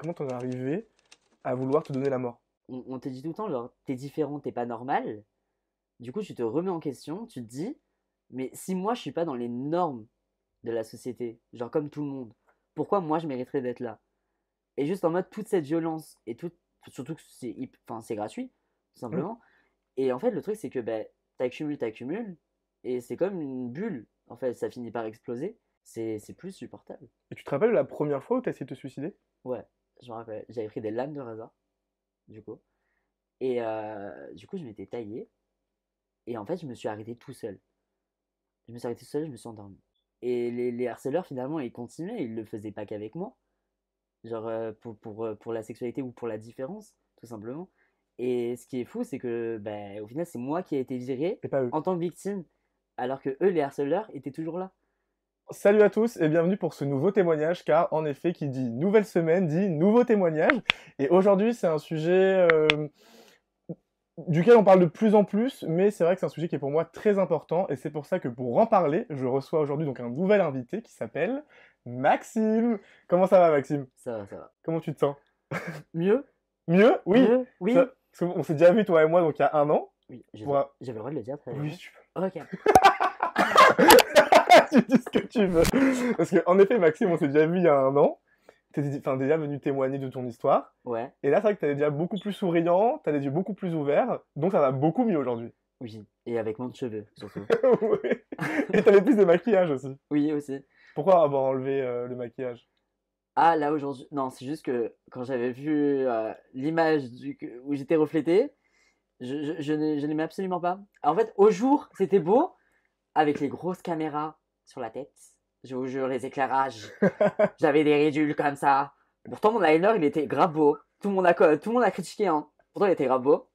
comment t'en es arrivé à vouloir te donner la mort? On te dit tout le temps, genre, t'es différent, t'es pas normal. Du coup, tu te remets en question, tu te dis, mais si moi, je suis pas dans les normes de la société, genre comme tout le monde, pourquoi moi, je mériterais d'être là? Et juste en mode, toute cette violence, et tout, surtout que enfin, c'est gratuit, tout Hmm. simplement. Et en fait, le truc, c'est que ben, t'accumules, et c'est comme une bulle. En fait, ça finit par exploser. C'est plus supportable. Et tu te rappelles la première fois où t'as essayé de te suicider? Ouais, je me rappelle. J'avais pris des lames de raisin, du coup. Et du coup, je m'étais taillé. Et en fait, je me suis arrêté tout seul. Je me suis arrêté tout seul, je me suis endormi. Et les harceleurs, finalement, ils continuaient. Ils le faisaient pas qu'avec moi. Genre pour la sexualité ou pour la différence, tout simplement. Et ce qui est fou, c'est que ben, au final, c'est moi qui ai été viré Et pas eux. en tant que victime, alors que eux, les harceleurs, étaient toujours là. Salut à tous et bienvenue pour ce nouveau témoignage, car en effet, qui dit nouvelle semaine dit nouveau témoignage. Et aujourd'hui, c'est un sujet duquel on parle de plus en plus, mais c'est vrai que c'est un sujet qui est pour moi très important, et c'est pour ça que pour en parler, je reçois aujourd'hui donc un nouvel invité qui s'appelle Maxime. Comment ça va, Maxime? Ça va, ça va. Comment tu te sens? Mieux? Mieux? Oui. Mieux? Oui? On s'est déjà vu, toi et moi, donc il y a un an. Oui, Pour un- j'avais le droit de le dire très Oui, bien. si tu Ok. tu dis ce que tu veux. Parce qu'en effet, Maxime, on s'est déjà vu il y a un an. Enfin, déjà venu témoigner de ton histoire. Ouais, Et là, c'est vrai que t'es déjà beaucoup plus souriant, t'as les yeux beaucoup plus ouverts, donc ça va beaucoup mieux aujourd'hui. oui. Et avec moins de cheveux, surtout. Ouais. Et t'avais plus de maquillage aussi. Oui, aussi. Pourquoi avoir enlevé le maquillage? Ah, là, aujourd'hui. Non, c'est juste que quand j'avais vu l'image où j'étais reflété, je n'aimais absolument pas. En fait, au jour, c'était beau, avec les grosses caméras sur la tête. Je vous jure, les éclairages. J'avais des ridules comme ça. Pourtant, mon liner, il était grave beau. Tout le monde a critiqué, hein. Pourtant, il était grave beau.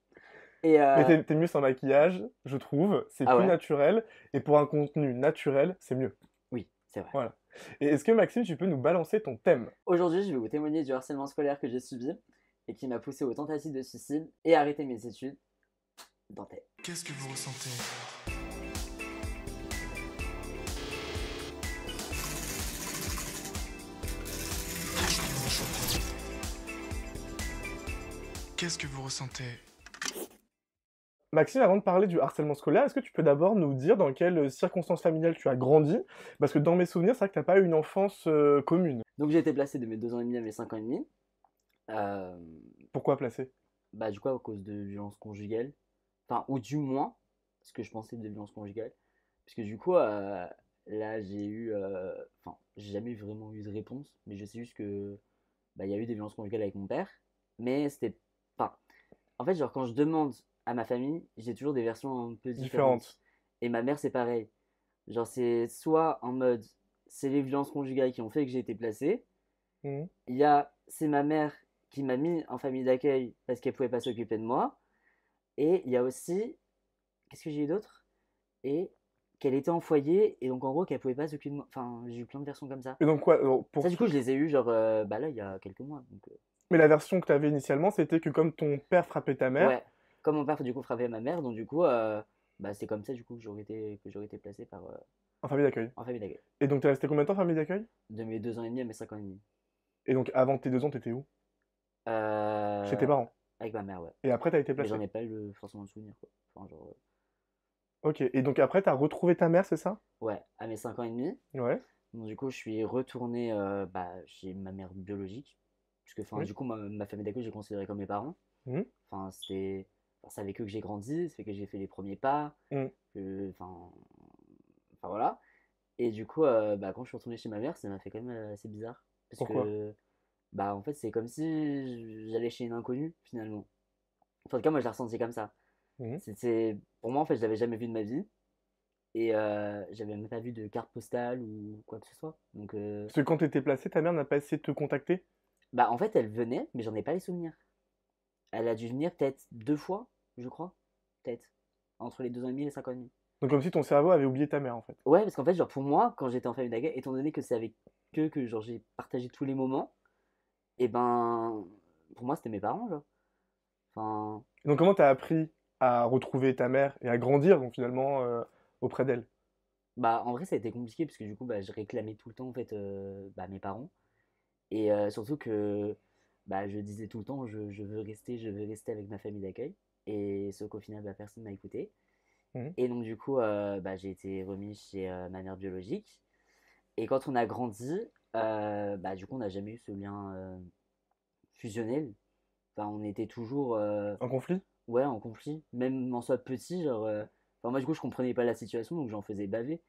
Et Mais t'es mieux sans maquillage, je trouve. C'est ah plus ouais? naturel. Et pour un contenu naturel, c'est mieux. Oui, c'est vrai. Voilà. Et est-ce que Maxime, tu peux nous balancer ton thème? Aujourd'hui, je vais vous témoigner du harcèlement scolaire que j'ai subi et qui m'a poussé aux tentatives de suicide et arrêter mes études dentaires. Qu'est-ce que vous ressentez? Qu'est-ce que vous ressentez? Maxime, avant de parler du harcèlement scolaire, est-ce que tu peux d'abord nous dire dans quelles circonstances familiales tu as grandi? Parce que dans mes souvenirs, c'est vrai que t'as pas eu une enfance commune. Donc, j'ai été placé de mes 2 ans et demi à mes 5 ans et demi. Euh, Pourquoi placer? Bah, du coup, à cause de violences conjugales. Enfin, ou du moins, ce que je pensais de violences conjugales. Puisque du coup, là, j'ai eu. Enfin, j'ai jamais vraiment eu de réponse, mais je sais juste que. Bah, il y a eu des violences conjugales avec mon père. Mais c'était. Enfin, en fait, genre, quand je demande à ma famille, j'ai toujours des versions un peu différentes. Différentes. Et ma mère, c'est pareil. Genre, c'est soit en mode. C'est les violences conjugales qui ont fait que j'ai été placé. Mhm. Il y a. C'est ma mère qui m'a mis en famille d'accueil parce qu'elle pouvait pas s'occuper de moi. Et il y a aussi, qu'est-ce que j'ai eu d'autre? Et qu'elle était en foyer et donc en gros qu'elle pouvait pas s'occuper de moi. Enfin, j'ai eu plein de versions comme ça. Et donc quoi, Ça, du coup, je les ai eu genre bah là il y a quelques mois. Donc, Mais la version que tu avais initialement, c'était que comme ton père frappait ta mère, ouais, comme mon père du coup frappait ma mère, donc du coup, bah c'est comme ça du coup que j'aurais été placé en famille d'accueil. en famille d'accueil. Et donc t'es resté combien de temps en famille d'accueil? De mes 2 ans et demi à mes 5 ans et demi. Et donc avant tes 2 ans, t'étais où? Chez tes Euh, parents. avec ma mère, ouais. Et après, t'as été Mais j'en placé. ai pas eu forcément le souvenir, quoi. Enfin, genre, Ok. Et donc après, t'as retrouvé ta mère, c'est ça? ouais, à mes 5 ans et demi. Ouais. Donc, du coup, je suis retourné bah, chez ma mère biologique. Puisque, enfin, Oui. du coup, ma famille d'accueil, j'ai considéré comme mes parents. Mhm. Enfin, c'est avec eux que j'ai grandi, c'est avec eux que j'ai fait les premiers pas. Mhm. Enfin, voilà. Et du coup, bah, quand je suis retourné chez ma mère, ça m'a fait quand même assez bizarre. Parce Pourquoi? que, bah, en fait, c'est comme si j'allais chez une inconnue, finalement. Enfin, en tout cas, moi, je l'ai ressenti comme ça. Mhm. Pour moi, en fait, je l'avais jamais vu de ma vie. Et j'avais même pas vu de carte postale ou quoi que ce soit. Donc, Parce que quand t'étais placé, ta mère n'a pas essayé de te contacter? bah, en fait, elle venait, mais j'en ai pas les souvenirs. Elle a dû venir peut-être 2 fois, je crois. Peut-être. Entre les 2 ans et demi et les 5 ans et demi. Donc comme si ton cerveau avait oublié ta mère, en fait. Ouais, parce qu'en fait, genre, pour moi, quand j'étais en famille d'accueil, étant donné que c'est avec eux que genre, j'ai partagé tous les moments, et ben, pour moi, c'était mes parents, genre. Enfin, Et donc comment t'as appris à retrouver ta mère et à grandir, donc finalement, auprès d'elle? bah, en vrai, ça a été compliqué, parce que du coup, bah, je réclamais tout le temps, en fait, bah, mes parents. Et surtout que, bah, je disais tout le temps, je veux rester avec ma famille d'accueil. Et sauf qu'au final, bah, personne m'a écouté. Mhm. Et donc, du coup, bah, j'ai été remis chez ma mère biologique. Et quand on a grandi, bah, du coup, on n'a jamais eu ce lien fusionnel. Enfin, on était toujours En conflit? ouais, en conflit. Même en soit petit, genre. Enfin, moi, du coup, je comprenais pas la situation, donc j'en faisais baver.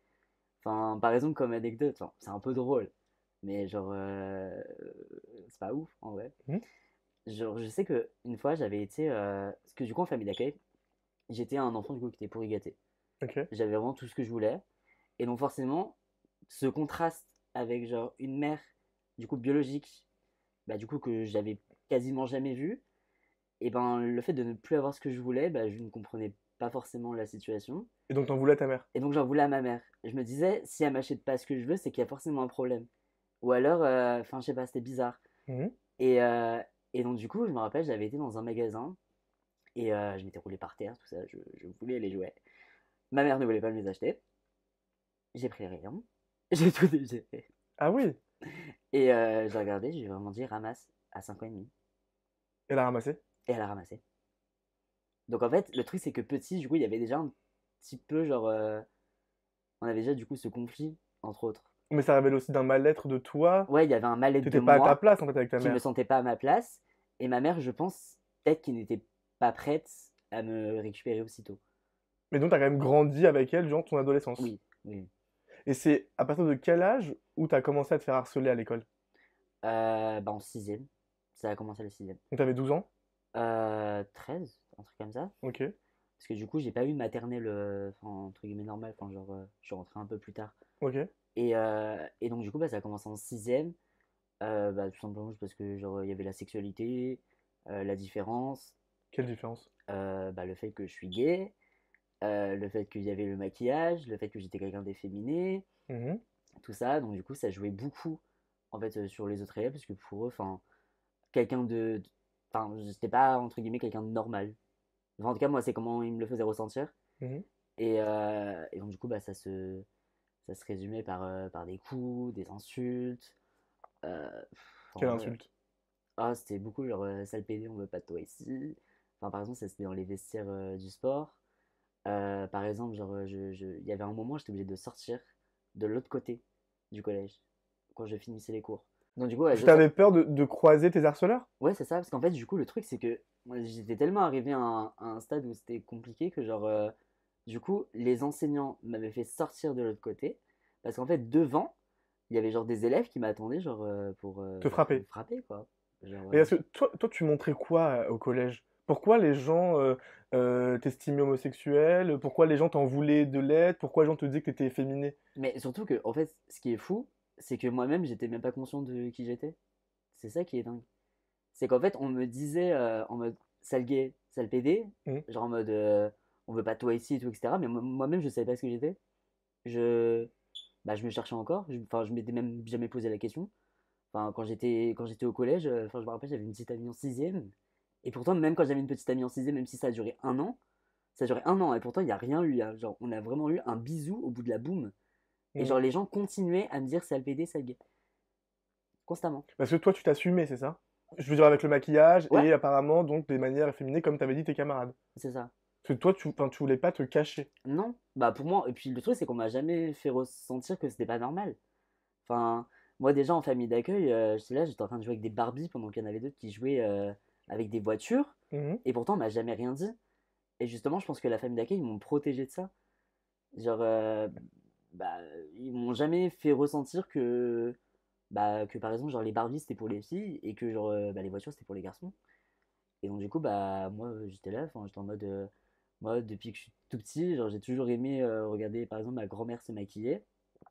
Enfin, par exemple, comme anecdote, enfin, c'est un peu drôle. Mais genre, c'est pas ouf en vrai. Mhm. Genre, je sais que une fois, j'avais été. Parce que du coup, en famille d'accueil, j'étais un enfant du coup qui était pourri gâté. Ok. J'avais vraiment tout ce que je voulais. Et donc, forcément, ce contraste avec genre une mère, du coup, biologique, bah, du coup, que j'avais quasiment jamais vue, et ben, le fait de ne plus avoir ce que je voulais, bah, je ne comprenais pas forcément la situation. Et donc t'en voulais à ta mère? Et donc, j'en voulais à ma mère. Je me disais, si elle m'achète pas ce que je veux, c'est qu'il y a forcément un problème. Ou alors, enfin, je sais pas, c'était bizarre. Mhm. Et, euh, et donc, du coup, je me rappelle, j'avais été dans un magasin et je m'étais roulé par terre, tout ça, je voulais les jouets. Ma mère ne voulait pas me les acheter. J'ai pris les rayons, j'ai tout déchiré. Ah oui! Et j'ai regardé, j'ai vraiment dit ramasse à 5 ans et demi. Elle a ramassé? Et elle a ramassé. Donc en fait, le truc c'est que petit, du coup, il y avait déjà un petit peu genre. On avait déjà du coup ce conflit, entre autres. Mais ça révèle aussi d'un mal-être de toi. Ouais, il y avait un mal-être de T'étais pas à ta moi place en fait avec ta qui me mère. sentait pas à ma place. Et ma mère, je pense, peut-être qu'elle n'était pas prête à me récupérer aussitôt. Mais donc t'as quand même grandi avec elle durant ton adolescence. Oui, oui. Et c'est à partir de quel âge où t'as commencé à te faire harceler à l'école? Bah en sixième. Ça a commencé le sixième. Donc t'avais 12 ans? 13, un truc comme ça. Ok. Parce que du coup, j'ai pas eu une maternelle, enfin, entre guillemets, normale. Enfin, genre, je suis rentré un peu plus tard. Ok. Et donc, du coup, bah, ça a commencé en sixième. Bah, tout simplement juste parce que, genre, il y avait la sexualité, la différence, Quelle différence? bah, le fait que je suis gay, le fait qu'il y avait le maquillage, le fait que j'étais quelqu'un d'efféminé, Mhm. tout ça. Donc, du coup, ça jouait beaucoup, en fait, sur les autres élèves. Parce que pour eux, enfin, quelqu'un de. Enfin, j'étais pas, entre guillemets, quelqu'un de normal. Enfin, en tout cas, moi, c'est comment ils me le faisaient ressentir. Mhm. Et donc, du coup, bah, ça se résumait par des coups, des insultes. En Quelle vrai, insulte. ah, c'était beaucoup genre sale PD, on veut pas de toi ici. Enfin, par exemple, ça c'était dans les vestiaires du sport. Par exemple, genre, il y avait un moment, j'étais obligé de sortir de l'autre côté du collège quand je finissais les cours. Donc, du coup, ouais, Parce que t'avais peur de croiser tes harceleurs? ouais, c'est ça, parce qu'en fait, du coup, le truc, c'est que moi, j'étais tellement arrivé à un stade où c'était compliqué que, genre, du coup, les enseignants m'avaient fait sortir de l'autre côté, parce qu'en fait, devant, il y avait genre des élèves qui m'attendaient, genre, Te bah, pour me frapper. frapper, quoi. Genre, Et est-ce que toi, tu montrais quoi au collège? Pourquoi les gens t'estimaient homosexuel? Pourquoi les gens t'en voulaient de l'aide? Pourquoi les gens te disaient que t'étais efféminé? Mais surtout que, en fait, ce qui est fou, c'est que moi-même, j'étais même pas conscient de qui j'étais. C'est ça qui est dingue. C'est qu'en fait, on me disait en mode sale gay, sale PD, Mhm. genre en mode on veut pas de toi ici et tout, etc. Mais moi-même, je savais pas ce que j'étais. Je, bah, je me cherchais encore. Enfin, je m'étais même jamais posé la question. Enfin, quand j'étais au collège, enfin, je me rappelle, j'avais une petite amie en sixième. Et pourtant, même quand j'avais une petite amie en sixième, même si ça a duré un an, ça a duré un an. Et pourtant, il n'y a rien eu. Genre, on a vraiment eu un bisou au bout de la boum. Et Mhm. genre, les gens continuaient à me dire sale PD, sale gay. Constamment. Parce que toi, tu t'assumais, c'est ça? Je veux dire, avec le maquillage Ouais, et apparemment, donc, des manières efféminées, comme t'avais dit tes camarades. c'est ça. Parce que toi, enfin, tu voulais pas te cacher. Non, bah pour moi, et puis le truc, c'est qu'on m'a jamais fait ressentir que c'était pas normal. Enfin, moi déjà en famille d'accueil, j'étais là, j'étais en train de jouer avec des Barbies pendant qu'il y en avait d'autres qui jouaient avec des voitures, Mhm. et pourtant on m'a jamais rien dit. Et justement, je pense que la famille d'accueil, ils m'ont protégé de ça. Genre, bah, ils m'ont jamais fait ressentir que, bah, que par exemple, genre les Barbies c'était pour les filles, et que genre, bah, les voitures c'était pour les garçons. Et donc du coup, bah, moi j'étais là, enfin, j'étais en mode, moi depuis que je suis tout petit, genre, j'ai toujours aimé regarder par exemple ma grand-mère se maquiller.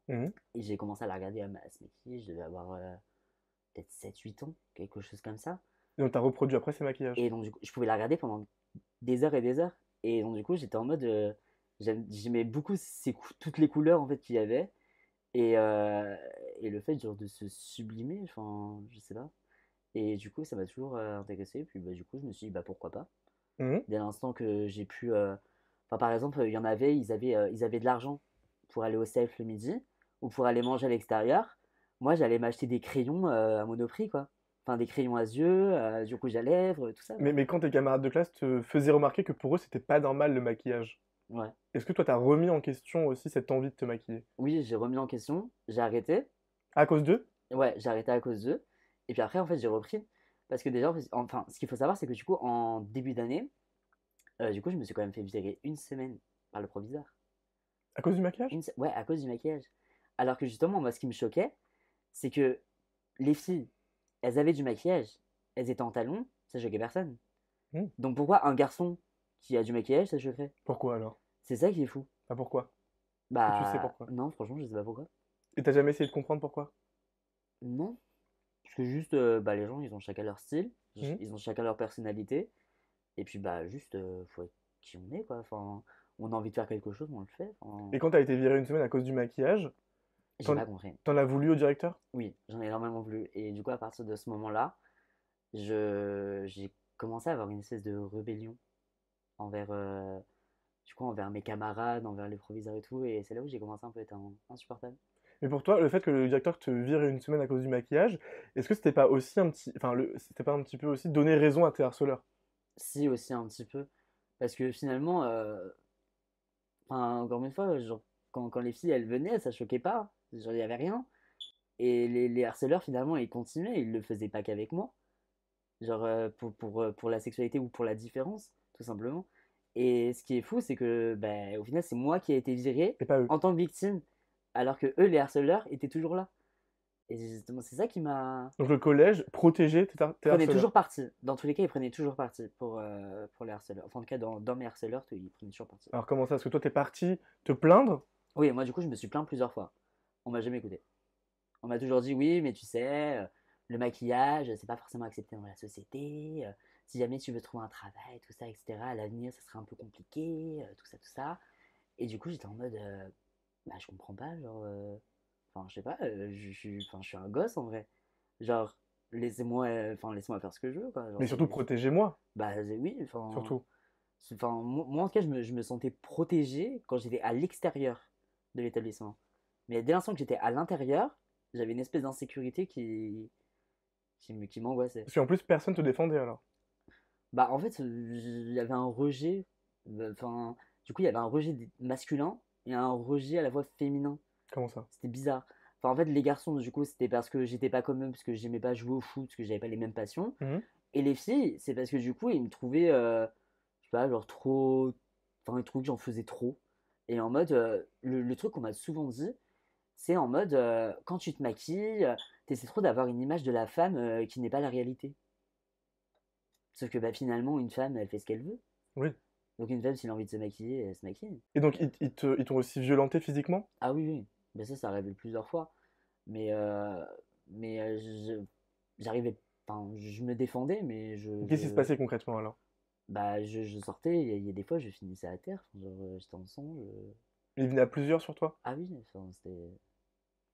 Mhm. Et j'ai commencé à la regarder à se maquiller, je devais avoir peut-être 7 8 ans, quelque chose comme ça. Et donc, t'as reproduit après ces maquillages. Et donc, du coup, je pouvais la regarder pendant des heures et des heures. Et donc, du coup, j'étais en mode. J'aimais beaucoup toutes les couleurs en fait qu'il y avait. Et, euh, et le fait genre, de se sublimer, enfin, je sais pas. Et du coup, ça m'a toujours intéressé. Puis, bah, du coup, je me suis dit, bah, pourquoi pas. Mhm. Dès l'instant que j'ai pu. Enfin, par exemple, il y en avait, ils avaient de l'argent pour aller au self le midi ou pour aller manger à l'extérieur. Moi, j'allais m'acheter des crayons à Monoprix, quoi. des crayons à yeux, du rouge à lèvres, tout ça. Mais quand tes camarades de classe te faisaient remarquer que pour eux, c'était pas normal le maquillage, Ouais. est-ce que toi, t'as remis en question aussi cette envie de te maquiller? Oui, j'ai remis en question, j'ai arrêté. À cause d'eux? Ouais, j'ai arrêté à cause d'eux. Et puis après, en fait, j'ai repris. Parce que déjà, enfin, ce qu'il faut savoir, c'est que du coup, en début d'année, du coup, je me suis quand même fait virer une semaine par le proviseur. À cause du maquillage? Ouais, à cause du maquillage. Alors que justement, moi, ce qui me choquait, c'est que les filles, elles avaient du maquillage, elles étaient en talons, ça choquait personne. Hmm. Donc pourquoi un garçon qui a du maquillage, ça choquerait? Pourquoi alors? C'est ça qui est fou. Ah, pourquoi? Et tu sais Bah, pourquoi? non, franchement, je sais pas pourquoi. Et t'as jamais essayé de comprendre pourquoi? Non, parce que juste, bah, les gens, ils ont chacun leur style, Mhm. ils ont chacun leur personnalité. Et puis, bah, juste, faut être qui on est, quoi. Enfin, on a envie de faire quelque chose, on le fait. Enfin, Et quand t'as été viré une semaine à cause du maquillage, j'ai t'en, pas compris. t'en as voulu au directeur? Oui, j'en ai énormément voulu. Et du coup, à partir de ce moment-là, j'ai commencé à avoir une espèce de rébellion envers, du coup, envers mes camarades, envers les proviseurs et tout. Et c'est là où j'ai commencé un peu à être insupportable. Mais pour toi, le fait que le directeur te vire une semaine à cause du maquillage, est-ce que c'était pas aussi un petit, enfin, c'était pas un petit peu aussi donner raison à tes harceleurs? Si, aussi un petit peu. Parce que finalement, enfin, encore une fois, genre, quand les filles, elles venaient, ça choquait pas. Genre, il y avait rien. Et les harceleurs, finalement, ils continuaient. Ils le faisaient pas qu'avec moi. Genre, pour la sexualité ou pour la différence, tout simplement. Et ce qui est fou, c'est que, bah, au final, c'est moi qui ai été viré Et pas eux. en tant que victime. Alors que eux, les harceleurs, étaient toujours là. Et justement, c'est ça qui m'a. Donc le collège protégeait tes Prenait harceleurs. toujours parti. Dans tous les cas, ils prenaient toujours parti pour les harceleurs. Enfin, en tout cas, dans mes harceleurs, ils prenaient toujours parti. Alors comment ça? Parce que toi, t'es parti te plaindre? Oui, moi, du coup, je me suis plaint plusieurs fois. On m'a jamais écouté. On m'a toujours dit oui, mais tu sais, le maquillage, c'est pas forcément accepté dans la société. Si jamais tu veux trouver un travail, tout ça, etc., à l'avenir, ça serait un peu compliqué, tout ça, tout ça. Et du coup, j'étais en mode, bah, je comprends pas, genre, enfin, je sais pas, enfin, je suis un gosse en vrai. Genre, laissez-moi faire ce que je veux, quoi. Genre, Mais surtout protégez-moi, bah, oui, enfin, surtout. moi, en tout cas, je me sentais protégé quand j'étais à l'extérieur de l'établissement. Mais dès l'instant que j'étais à l'intérieur, j'avais une espèce d'insécurité qui m'angoissait. Parce qu'en plus, personne te défendait alors. Bah, en fait, il y avait un rejet. Enfin, du coup, il y avait un rejet masculin et un rejet à la fois féminin. Comment ça? C'était bizarre. Enfin, en fait, les garçons, du coup, c'était parce que j'étais pas comme eux, parce que j'aimais pas jouer au foot, parce que j'avais pas les mêmes passions. Mhm. Et les filles, c'est parce que du coup, ils me trouvaient, je sais pas, genre trop. Enfin, ils trouvaient que j'en faisais trop. Et en mode, le truc qu'on m'a souvent dit, c'est en mode, quand tu te maquilles, t'essaies trop d'avoir une image de la femme qui n'est pas la réalité. Sauf que bah, finalement, une femme, elle fait ce qu'elle veut. Oui. Donc une femme, s'il a envie de se maquiller, elle se maquille. Et donc, ils t'ont aussi violenté physiquement? Ah oui, oui. Ben ça arrivait plusieurs fois. Mais, j'arrivais, enfin, je me défendais, mais Qu'est-ce qui se passait concrètement alors? bah, je sortais, il y a des fois, je finissais à terre. Enfin, genre, j'étais en sang. Ils venaient à plusieurs sur toi? Ah oui, enfin, c'était.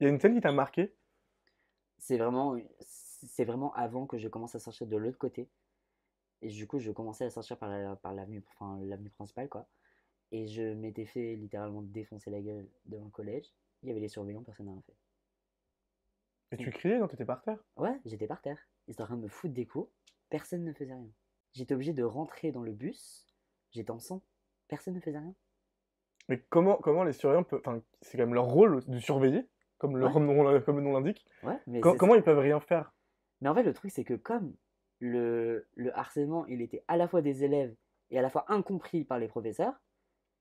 Il y a une scène qui t'a marqué? C'est vraiment, c'est vraiment avant que je commence à sortir de l'autre côté. Et du coup, je commençais à sortir par l'avenue, enfin, l'avenue principale, quoi. Et je m'étais fait littéralement défoncer la gueule devant le collège. Il y avait les surveillants, personne n'a rien fait. Et tu criais, non? T'étais par terre? Ouais, j'étais par terre. Ils étaient en train de me foutre des coups. Personne ne faisait rien. J'étais obligé de rentrer dans le bus. J'étais en sang. Personne ne faisait rien. Mais comment les surveillants peuvent... Enfin, c'est quand même leur rôle de surveiller, comme Ouais, comme le nom l'indique. ouais, mais Comment ils peuvent rien faire? mais en fait, le truc, c'est que comme le harcèlement, il était à la fois des élèves et à la fois incompris par les professeurs,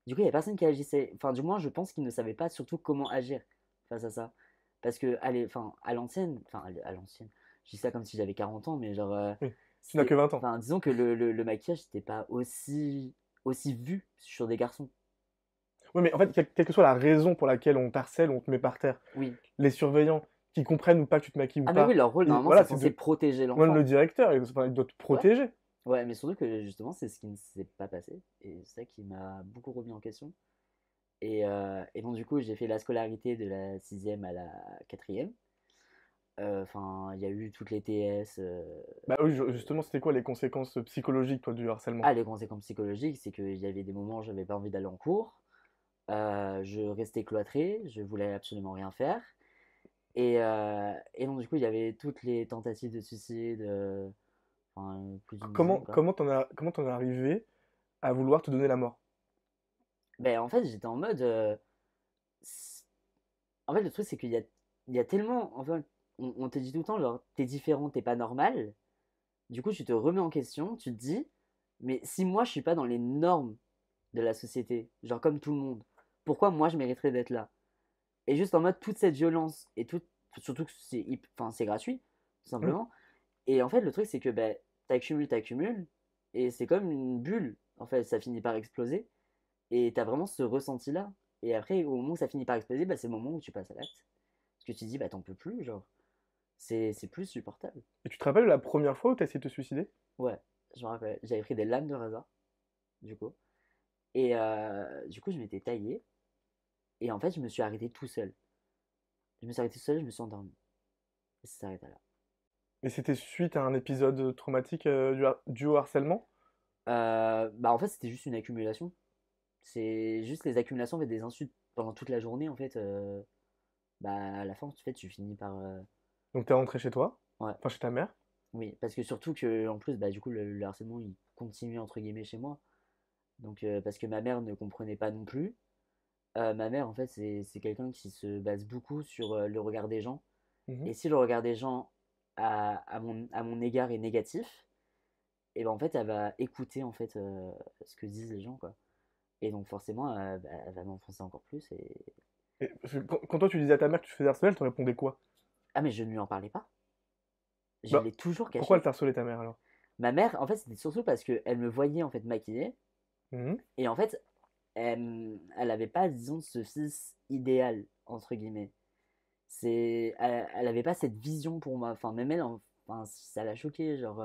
du coup, il n'y avait personne qui agissait. Enfin, du moins, je pense qu'ils ne savaient pas surtout comment agir face à ça. Parce que, enfin, à l'ancienne, enfin, à l'ancienne, je dis ça comme si j'avais 40 ans, mais genre, Oui. Tu n'as que 20 ans. enfin, disons que le maquillage, n'était pas aussi vu sur des garçons. Oui, mais en fait, quelle que soit la raison pour laquelle on t'harcèle, on te met par terre, Oui. les surveillants qui comprennent ou pas que tu te maquilles ou Ah, mais oui, pas, leur rôle, normalement, voilà, c'est censé protéger même l'enfant. le directeur, enfin, il doit te Ouais. protéger. Ouais, mais surtout que justement, c'est ce qui ne s'est pas passé. Et c'est ça qui m'a beaucoup remis en question. Et donc, du coup, j'ai fait la scolarité de la sixième à la quatrième. Enfin, il y a eu toutes les TS. Bah oui, justement, c'était quoi les conséquences psychologiques, toi, du harcèlement? Ah, les conséquences psychologiques, c'est qu'il y avait des moments où j'avais pas envie d'aller en cours. Je restais cloîtré, je voulais absolument rien faire. Et donc, du coup, il y avait toutes les tentatives de suicide, enfin, plus d'une Comment dizaine, quoi. comment t'en es arrivé à vouloir te donner la mort? Ben, en fait, j'étais en mode. c- En fait, le truc, c'est qu'il y a tellement. Enfin, on te dit tout le temps, genre, t'es différent, t'es pas normal. Du coup, tu te remets en question, tu te dis, mais si moi, je suis pas dans les normes de la société, genre comme tout le monde, pourquoi moi, je mériterais d'être là? Et juste en mode, toute cette violence, et tout, surtout que enfin, c'est gratuit, tout Hmm. simplement. Et en fait, le truc, c'est que ben, t'accumules, et c'est comme une bulle. En fait, ça finit par exploser, et t'as vraiment ce ressenti-là. Et après, au moment où ça finit par exploser, bah, c'est le moment où tu passes à l'acte. Parce que tu te dis, bah, t'en peux plus, genre, c'est plus supportable. Et tu te rappelles la première fois où t'as essayé de te suicider? Ouais, je me rappelle, j'avais pris des lames de raisin, du coup. Et du coup, je m'étais taillé, et en fait, je me suis arrêté tout seul. Je me suis arrêté tout seul, je me suis endormi. Et ça s'arrêta là. Et c'était suite à un épisode traumatique dû au harcèlement? Bah, en fait, c'était juste une accumulation. C'est juste les accumulations, en fait, des insultes pendant toute la journée, en fait. Bah, à la fin, en fait, tu finis par. Donc t'es rentré chez toi, Ouais, enfin chez ta mère. oui, parce que surtout que, en plus, bah, du coup, le harcèlement, il continuait, entre guillemets, chez moi. Donc, parce que ma mère ne comprenait pas non plus. Ma mère, en fait, c'est quelqu'un qui se base beaucoup sur le regard des gens. Mhm. Et si le regard des gens à mon égard est négatif, et ben en fait, elle va écouter en fait ce que disent les gens, quoi. Et donc forcément, bah, elle va m'enfoncer encore plus. Et parce que quand toi tu disais à ta mère que tu te faisais harceler, elle te répondait quoi? Ah, mais je ne lui en parlais pas. Je Bah, l'ai toujours pourquoi elle caché. t'a harcelé ta mère alors? Ma mère, en fait, c'était surtout parce qu'elle me voyait en fait maquillée. Mhm. Et en fait, elle avait pas, disons, ce fils idéal, entre guillemets. Elle avait pas cette vision pour moi. Enfin, même elle, enfin, ça l'a choquée. Genre,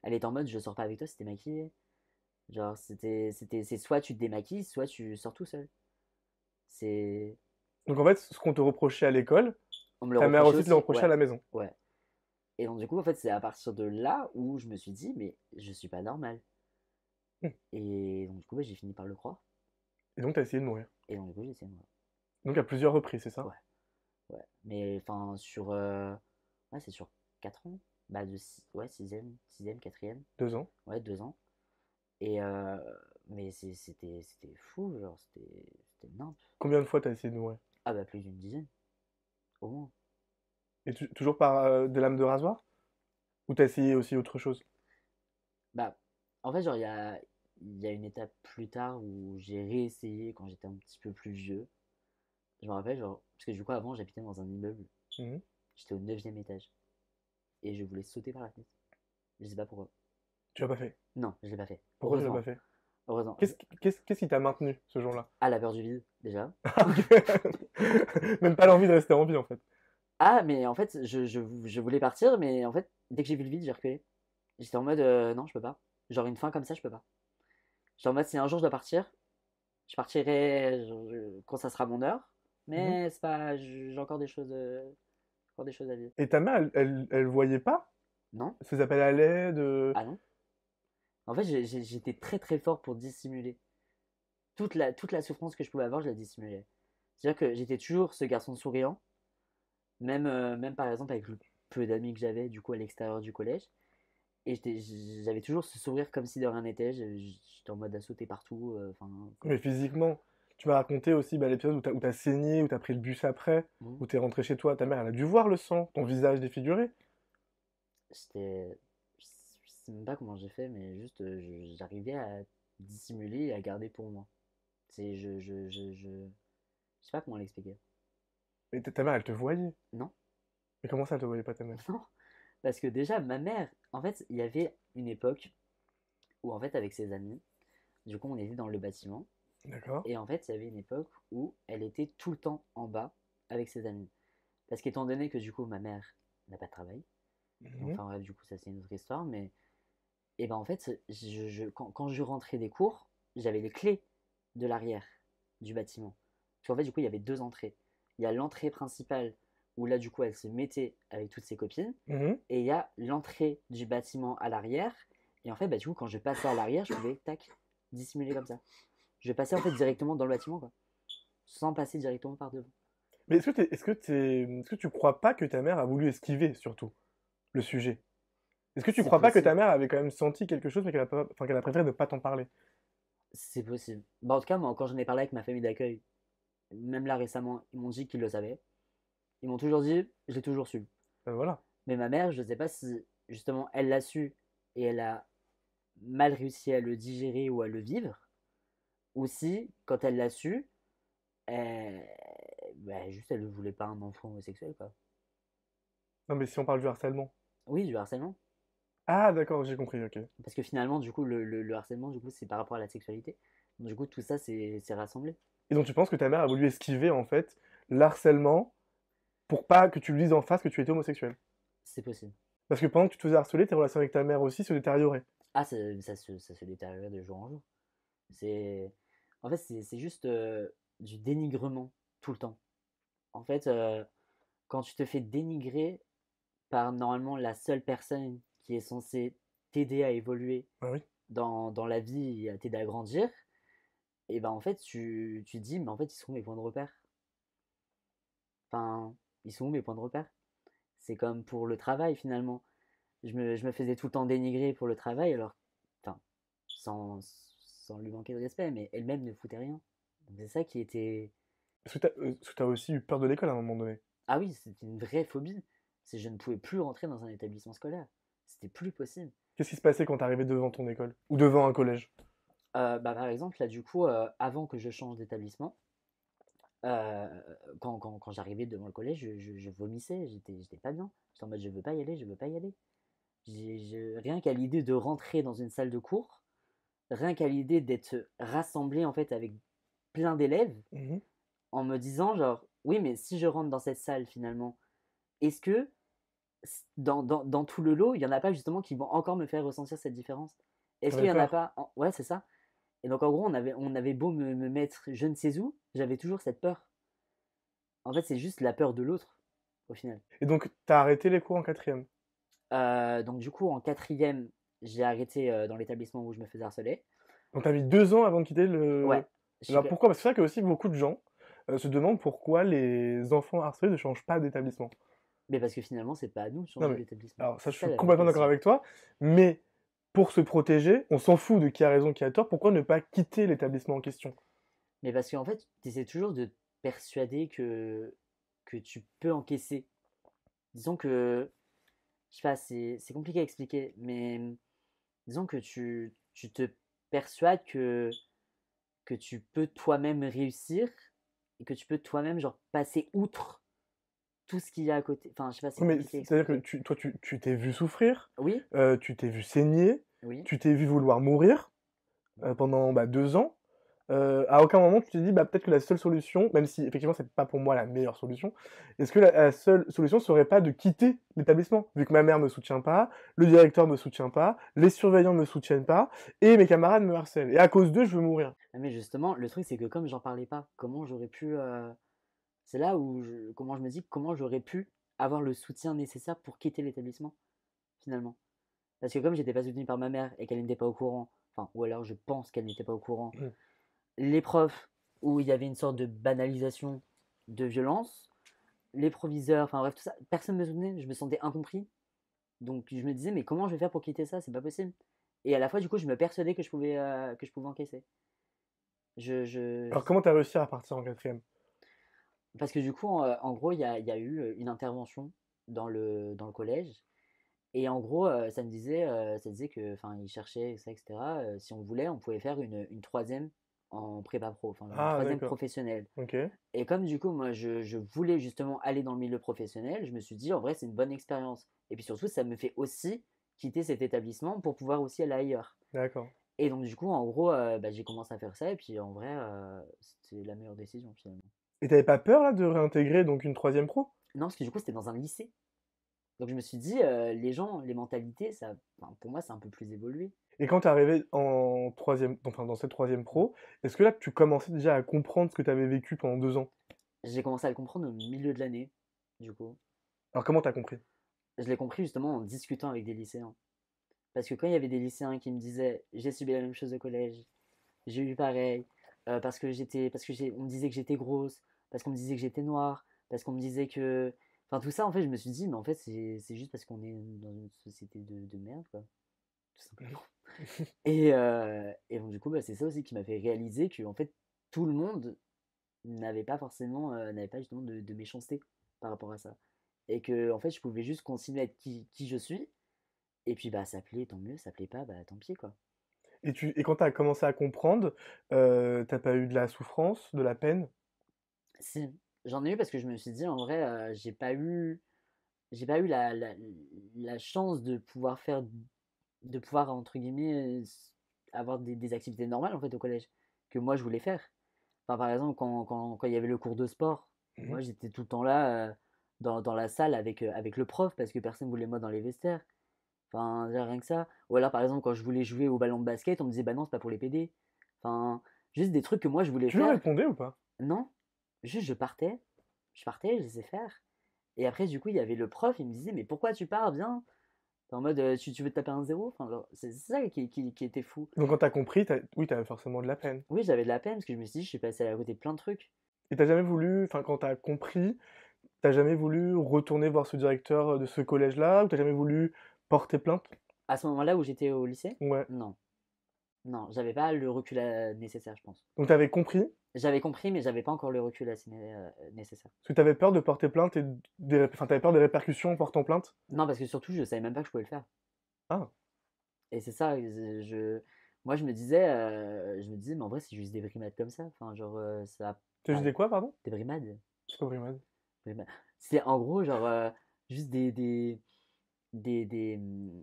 elle était en mode, je sors pas avec toi si t'es maquillée. Genre, c'est soit tu te démaquilles, soit tu sors tout seul. C'est, Donc en fait, ce qu'on te reprochait à l'école, on me le ta mère reprochait aussi te le aussi, reprochait à ouais, la maison. ouais. Et donc, du coup, en fait, c'est à partir de là où je me suis dit, mais je suis pas normal. Hmm. Et donc, du coup, ouais, j'ai fini par le croire. Et donc t'as essayé de mourir. Et donc, du coup, j'ai essayé de mourir. Donc à plusieurs reprises, c'est ça? Ouais, ouais. Mais, enfin, ouais, c'est sur 4 ans. Bah, ouais, sixième, quatrième. 2 ans. Ouais, 2 ans. Et, mais c'était fou, genre, c'était nimp. Combien de fois t'as essayé de mourir? Ah, bah, plus d'une dizaine, au moins. Et toujours par des lames de rasoir? Ou t'as essayé aussi autre chose? Bah, en fait, genre, il y a une étape plus tard où j'ai réessayé quand j'étais un petit peu plus vieux. Je me rappelle, genre, parce que du coup, avant, j'habitais dans un immeuble. Mhm. J'étais au 9e étage. Et je voulais sauter par la fenêtre. Je sais pas pourquoi. Tu l'as pas fait. Non, je l'ai pas fait. Pourquoi tu l'as pas Heureusement. fait? Heureusement. Qu'est-ce qui t'a maintenu ce jour-là? Ah, la peur du vide, déjà. Même pas l'envie de rester en vie en fait. Ah, mais en fait, je voulais partir, mais en fait, dès que j'ai vu le vide, j'ai reculé. J'étais en mode, non, je peux pas. Genre, une fin comme ça, je peux pas. J'étais en mode, si un jour je dois partir, je partirai quand ça sera mon heure. Mhm. Mais c'est pas, j'ai encore des choses à vivre. Et ta mère, elle voyait pas Non? ces appels à l'aide Ah non? En fait, j'étais très très fort pour dissimuler. Toute la souffrance que je pouvais avoir, je la dissimulais. C'est-à-dire que j'étais toujours ce garçon souriant, même par exemple avec le peu d'amis que j'avais du coup à l'extérieur du collège. Et j'avais toujours ce sourire comme si de rien n'était. J'étais en mode à sauter partout. Enfin, Mais physiquement, tu m'as raconté aussi bah, l'épisode où t'as saigné, où t'as pris le bus après, bon, où t'es rentré chez toi. Ta mère, elle a dû voir le sang, ton visage défiguré. j'étais. Je sais même pas comment j'ai fait, mais juste j'arrivais à dissimuler et à garder pour moi. C'est. Je sais pas comment l'expliquer. Et ta mère, elle te voyait. Non, Mais comment ça, elle te voyait pas ta mère? non. Parce que déjà, ma mère, en fait, il y avait une époque où, en fait, avec ses amis, du coup, on était dans le bâtiment. D'accord. Et en fait, il y avait une époque où elle était tout le temps en bas avec ses amis. Parce qu'étant donné que, du coup, ma mère n'a pas de travail, Mhm. enfin bref, du coup, ça c'est une autre histoire, mais. Et ben en fait, quand je rentrais des cours, j'avais les clés de l'arrière du bâtiment. Parce qu'en fait, du coup, il y avait deux entrées. Il y a l'entrée principale où là, du coup, elle se mettait avec toutes ses copines. Mhm. Et il y a l'entrée du bâtiment à l'arrière. Et en fait, bah, du coup, quand je passais à l'arrière, je pouvais, tac, dissimuler comme ça. Je passais en fait directement dans le bâtiment, quoi. Sans passer directement par devant. Mais est-ce que tu crois pas que ta mère a voulu esquiver, surtout, le sujet? Est-ce que tu C'est crois pas que ta possible. mère avait quand même senti quelque chose, mais qu'elle a préféré ne pas t'en parler? C'est possible. Bah, en tout cas, moi, quand j'en ai parlé avec ma famille d'accueil, même là récemment, ils m'ont dit qu'ils le savaient. Ils m'ont toujours dit, je l'ai toujours su. Voilà. Mais ma mère, je ne sais pas si justement elle l'a su et elle a mal réussi à le digérer ou à le vivre, ou si, quand elle l'a su, elle... bah, juste elle ne voulait pas un enfant homosexuel, quoi. Non, mais si on parle du harcèlement. Oui, du harcèlement. Ah, d'accord, j'ai compris, ok. Parce que finalement, du coup, le harcèlement, du coup, c'est par rapport à la sexualité. Donc, du coup, tout ça, c'est rassemblé. Et donc tu penses que ta mère a voulu esquiver, en fait, l'harcèlement pour pas que tu lui dises en face que tu étais homosexuel? C'est possible. Parce que pendant que tu te faisais harceler, tes relations avec ta mère aussi se détérioraient. Ah, ça se détériorait de jour en jour. C'est... En fait, c'est juste du dénigrement tout le temps. En fait, quand tu te fais dénigrer par normalement la seule personne qui est censée t'aider à évoluer Ah oui. dans la vie et à t'aider à grandir, et ben en fait, tu te dis, mais en fait, ils sont où mes points de repère? Enfin, ils sont où mes points de repère? C'est comme pour le travail finalement. Je me faisais tout le temps dénigrer pour le travail, alors, enfin, sans lui manquer de respect, mais elle-même ne foutait rien. Donc c'est ça qui était. Est-ce que t'as aussi eu peur de l'école à un moment donné? Ah oui, c'était une vraie phobie. C'est je ne pouvais plus rentrer dans un établissement scolaire. C'était plus possible. Qu'est-ce qui se passait quand t'arrivais devant ton école? Ou devant un collège? Bah, par exemple, là, du coup, avant que je change d'établissement, euh, quand j'arrivais devant le collège, je vomissais, j'étais pas bien. J'étais en mode, je veux pas y aller, je veux pas y aller. Rien qu'à l'idée de rentrer dans une salle de cours, rien qu'à l'idée d'être rassemblé en fait avec plein d'élèves, Mhm. en me disant genre, oui, mais si je rentre dans cette salle finalement, est-ce que dans tout le lot, il y en a pas justement qui vont encore me faire ressentir cette différence? Est-ce qu'il T'avais y en a peur. pas Ouais, c'est ça. Et donc en gros, on avait beau me mettre je ne sais où, j'avais toujours cette peur. En fait, c'est juste la peur de l'autre, au final. Et donc t'as arrêté les cours en quatrième. Donc du coup, en quatrième, j'ai arrêté dans l'établissement où je me faisais harceler. Donc t'as mis 2 ans avant de quitter Ouais, le... je suis Alors que- pourquoi? Parce que c'est vrai que aussi beaucoup de gens se demandent pourquoi les enfants harcelés ne changent pas d'établissement. mais parce que finalement, c'est pas à nous de Non changer mais, d'établissement. alors ça C'est je ça suis la complètement vérité d'accord aussi. avec toi, mais pour se protéger, on s'en fout de qui a raison, qui a tort, pourquoi ne pas quitter l'établissement en question? Mais parce qu'en fait, tu essaies toujours de te persuader que tu peux encaisser. Disons que, je sais pas, c'est compliqué à expliquer, mais disons que tu te persuades que tu peux toi-même réussir et que tu peux toi-même genre passer outre tout ce qu'il y a à côté. Enfin, je sais pas, c'est Oui, mais compliqué à c'est-à-dire que expliquer. toi tu t'es vu souffrir, Oui, tu t'es vu saigner, oui. tu t'es vu vouloir mourir pendant 2 ans. À aucun moment tu t'es dit, bah, peut-être que la seule solution, même si effectivement c'est pas pour moi la meilleure solution, est-ce que la seule solution serait pas de quitter l'établissement? Vu que ma mère me soutient pas, le directeur me soutient pas, les surveillants me soutiennent pas, et mes camarades me harcèlent. Et à cause d'eux, je veux mourir. Ah, mais justement, le truc, c'est que comme j'en parlais pas, comment j'aurais pu. C'est là où comment je me dis comment j'aurais pu avoir le soutien nécessaire pour quitter l'établissement, finalement. Parce que comme j'étais pas soutenu par ma mère et qu'elle n'était pas au courant, enfin, ou alors je pense qu'elle n'était pas au courant, les profs, où il y avait une sorte de banalisation de violence, les proviseurs, enfin bref, tout ça, personne ne me soutenait, je me sentais incompris. Donc je me disais, mais comment je vais faire pour quitter ça? C'est pas possible. Et à la fois, du coup, je me persuadais que je pouvais encaisser. Je... Alors comment t'as réussi à partir en quatrième? Parce que du coup, en gros, il y a eu une intervention dans le collège. Et en gros, ça disait que, enfin, ils cherchaient, etc. Si on voulait, on pouvait faire une troisième en prépa pro, enfin, une Ah troisième d'accord, professionnelle. ok. Et comme du coup, moi, je voulais justement aller dans le milieu professionnel, je me suis dit, en vrai, c'est une bonne expérience. Et puis surtout, ça me fait aussi quitter cet établissement pour pouvoir aussi aller ailleurs. D'accord. Et donc, du coup, en gros, bah, j'ai commencé à faire ça. Et puis, en vrai, c'était la meilleure décision finalement. Et t'avais pas peur là de réintégrer donc une troisième pro? Non, parce que du coup, c'était dans un lycée. Donc, je me suis dit, les gens, les mentalités, ça, enfin, pour moi, c'est un peu plus évolué. Et quand t'es arrivé en troisième, enfin dans cette troisième pro, est-ce que là tu commençais déjà à comprendre ce que t'avais vécu pendant 2 ans? J'ai commencé à le comprendre au milieu de l'année, du coup. Alors comment t'as compris? Je l'ai compris justement en discutant avec des lycéens. Parce que quand il y avait des lycéens qui me disaient, j'ai subi la même chose au collège, j'ai eu pareil, parce que on me disait que j'étais grosse, parce qu'on me disait que j'étais noire, parce qu'on me disait que. Enfin, tout ça, en fait, je me suis dit, mais en fait, c'est juste parce qu'on est dans une société de merde, quoi. Tout simplement. Et donc, du coup, bah, c'est ça aussi qui m'a fait réaliser que, en fait, tout le monde n'avait pas forcément, n'avait pas justement de méchanceté par rapport à ça. Et que, en fait, je pouvais juste continuer à être qui je suis. Et puis, bah, ça plaît, tant mieux, ça plaît pas, bah, tant pis, quoi. Et quand tu as commencé à comprendre, tu pas eu de la souffrance, de la peine? Si, j'en ai eu parce que je me suis dit, en vrai, j'ai pas eu la chance de pouvoir, entre guillemets, avoir des activités normales, en fait, au collège, que moi, je voulais faire. Enfin, par exemple, quand il y avait le cours de sport, Mmh. moi, j'étais tout le temps là, dans la salle avec le prof, parce que personne voulait moi dans les vestiaires. Enfin, déjà, rien que ça. Ou alors, par exemple, quand je voulais jouer au ballon de basket, on me disait, bah non, c'est pas pour les PD. Enfin, juste des trucs que moi, je voulais Tu leur faire. répondais ou pas? Non, juste je laissais faire. Et après, du coup, il y avait le prof, il me disait, mais pourquoi tu pars, viens? T'es en mode, tu veux te taper un zéro? Enfin, genre, c'est ça qui était fou. Donc quand tu as compris, oui, tu avais forcément de la peine. Oui, j'avais de la peine parce que je me suis dit, je suis passé à côté de plein de trucs. Et tu jamais voulu, enfin quand tu as compris, t'as jamais voulu retourner voir ce directeur de ce collège-là? Ou t'as jamais voulu porter plainte? À ce moment-là où j'étais au lycée, Ouais. non. Non, j'avais pas le recul nécessaire, je pense. Donc t'avais compris, J'avais compris, mais j'avais pas encore le recul assez nécessaire. parce que t'avais peur de porter plainte et enfin t'avais peur des répercussions en portant plainte? Non, parce que surtout, je savais même pas que je pouvais le faire. Ah, Et c'est ça, moi, je me disais, mais en vrai, c'est juste des brimades comme ça. Enfin, genre, ça. tu Enfin, disais quoi, pardon? des brimades. C'est pas Brimade. Brimades. C'est en gros, genre, juste des, mmh,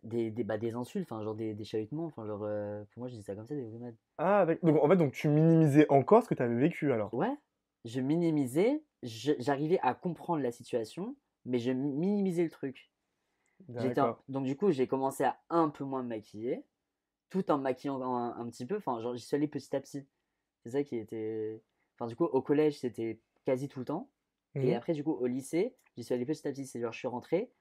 des insultes, enfin, genre des chahutements. Enfin, genre, pour moi, je dis ça comme ça, des brimades. Ah, donc en fait, donc tu minimisais encore ce que t'avais vécu alors? Ouais, je minimisais, j'arrivais à comprendre la situation, mais je minimisais le truc. D'accord. Donc, du coup, j'ai commencé à un peu moins me maquiller, tout en me maquillant un petit peu. Enfin, genre, j'y suis allé petit à petit. C'est ça qui était. Enfin, du coup, au collège, c'était quasi tout le temps. Et Mhm. après, du coup, au lycée, j'y suis allé petit à petit. C'est genre, je suis rentré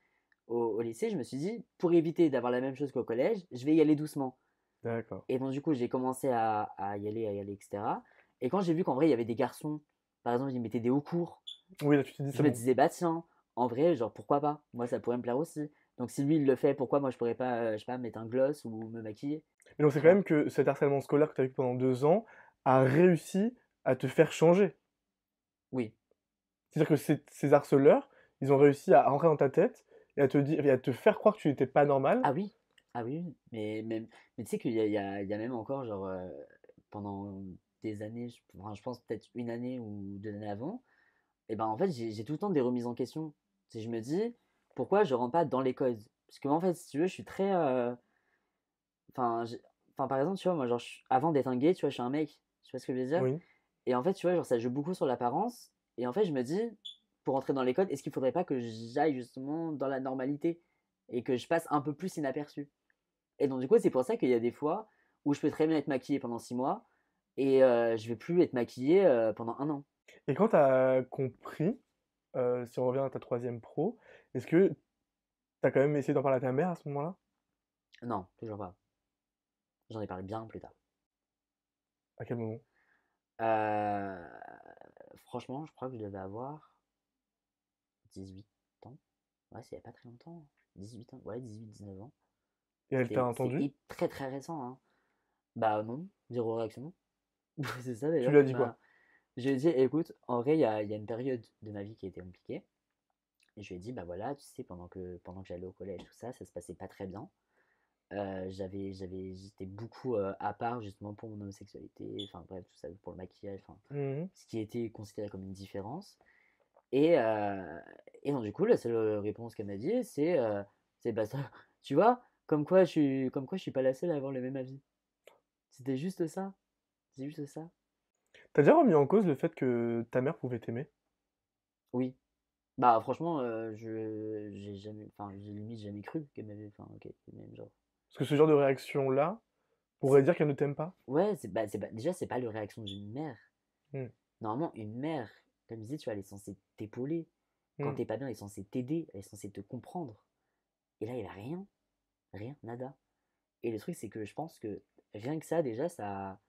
au lycée, je me suis dit, pour éviter d'avoir la même chose qu'au collège, je vais y aller doucement. D'accord. Et donc, du coup, j'ai commencé à y aller, etc. Et quand j'ai vu qu'en vrai, il y avait des garçons, par exemple, ils mettaient des hauts cours, Oui, là tu te dis je c'est me bon. disais, bah tiens, en vrai, genre, pourquoi pas? Moi, ça pourrait me plaire aussi. Donc, si lui, il le fait, pourquoi moi, je pourrais pas, je sais pas, mettre un gloss ou me maquiller? Mais donc c'est Tu quand vois? même que cet harcèlement scolaire que tu as vécu pendant 2 ans a réussi à te faire changer. Oui. C'est-à-dire que ces harceleurs, ils ont réussi à rentrer dans ta tête et à te dire, et à te faire croire que tu n'étais pas normal. Ah oui, ah oui, oui. Mais tu sais qu'il y a même encore, genre, pendant des années, enfin, je pense peut-être une année ou 2 années avant, et ben en fait, j'ai tout le temps des remises en question. Si je me dis, pourquoi je rentre pas dans les codes? Parce que moi, en fait, si tu veux, je suis très. Enfin, par exemple, tu vois, moi, genre, avant d'être un gay, tu vois, je suis un mec. Tu vois ce que je veux dire? Oui. Et en fait, tu vois, genre, ça joue beaucoup sur l'apparence. Et en fait, je me dis, pour rentrer dans les codes, est-ce qu'il faudrait pas que j'aille justement dans la normalité et que je passe un peu plus inaperçu? Et donc, du coup, c'est pour ça qu'il y a des fois où je peux très bien être maquillée pendant 6 mois et je vais plus être maquillée pendant un an. Et quand tu as compris, si on revient à ta troisième pro, est-ce que tu as quand même essayé d'en parler à ta mère à ce moment-là? Non, toujours pas. J'en ai parlé bien plus tard. À quel moment? Euh, Franchement, je crois que je devais avoir 18 ans. Ouais, c'est il n'y a pas très longtemps. 18 ans. Ouais, 18, 19 ans. Et elle t'a C'est entendu? très très récent, hein. Bah non, zéro réaction. C'est ça Tu d'ailleurs lui as qui dit m'a. quoi? Je lui ai dit, écoute, en vrai, il y a une période de ma vie qui a été compliquée. Et je lui ai dit, bah voilà, tu sais, pendant que j'allais au collège, tout ça, ça se passait pas très bien. J'étais beaucoup à part justement pour mon homosexualité, enfin bref, tout ça, pour le maquillage, enfin, Mhm. ce qui était considéré comme une différence. Et donc, du coup, la seule réponse qu'elle m'a dit, c'est bah ça, tu vois, comme quoi je suis pas la seule à avoir le même avis. C'était juste ça. C'est juste ça. T'as déjà remis en cause le fait que ta mère pouvait t'aimer? Oui. Bah franchement, j'ai jamais, enfin, j'ai limite jamais cru qu'elle m'avait, enfin, ok, même genre. Parce que ce genre de réaction-là pourrait dire qu'elle ne t'aime pas? Ouais, déjà, c'est pas la réaction d'une mère. Hmm. Normalement, une mère, comme je disais, tu vois, elle est censée t'épauler. Quand Hmm. t'es pas bien, elle est censée t'aider, elle est censée te comprendre. Et là, il a rien, rien, nada. Et le truc, c'est que je pense que rien que ça, déjà, ça